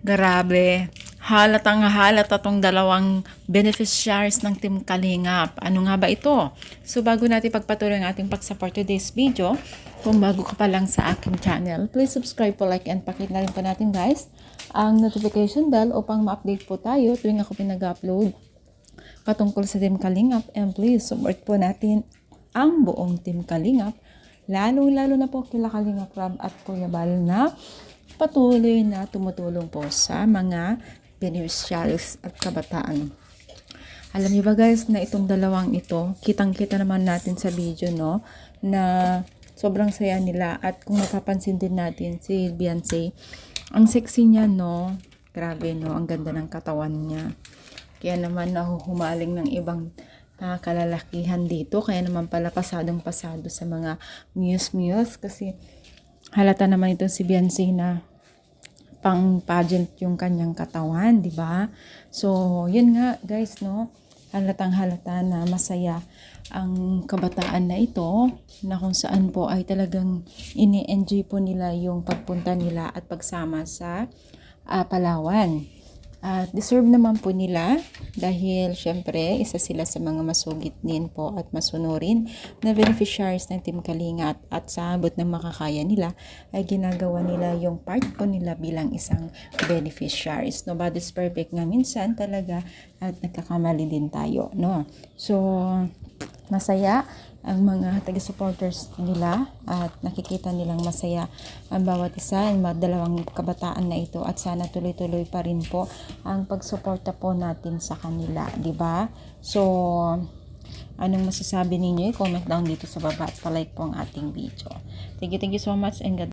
Grabe. Halatang halata tong dalawang beneficiaries ng Team Kalingap. Ano nga ba ito? So bago natin pagpatuloy ang ating pag-support today's video, kung bago ka pa lang sa aking channel, please subscribe po, like, and pakita na rin po natin guys ang notification bell upang ma-update po tayo tuwing ako pinag-upload patungkol sa Team Kalingap. And please support po natin ang buong Team Kalingap, lalo na po kila Kalingap Rob at Kuya Bal na patuloy na tumutulong po sa mga beneficiaries at kabataan. Alam niyo ba guys na itong dalawang ito, kitang-kita naman natin sa video, no, na sobrang saya nila. At kung mapapansin din natin si Beyonce, ang sexy niya, no, grabe, no, ang ganda ng katawan niya. Kaya naman nahuhumaling ng ibang kalalakihan dito. Kaya naman pala pasadong-pasado sa mga muse kasi halata naman ito si Beyonce na pang pageant yung kanyang katawan, di ba? So, yun nga guys, no, halatang halata na masaya ang kabataan na ito, na kung saan po ay talagang ini-enjoy po nila yung pagpunta nila at pagsama sa Palawan. At deserve naman po nila dahil syempre isa sila sa mga masugid din po at masunurin na beneficiaries ng Team Kalingap, at sa abot ng makakaya nila ay ginagawa nila yung part po nila bilang isang beneficiaries. Nobody's perfect nga minsan talaga at nagkakamali din tayo, no? So masaya ang mga taga-supporters nila at nakikita nilang masaya ang bawat isa, ang dalawang kabataan na ito, at sana tuloy-tuloy pa rin po ang pagsuporta po natin sa kanila, di ba? So, anong masasabi ninyo? I-comment down dito sa baba at pa-like po ang ating video. Thank you so much and God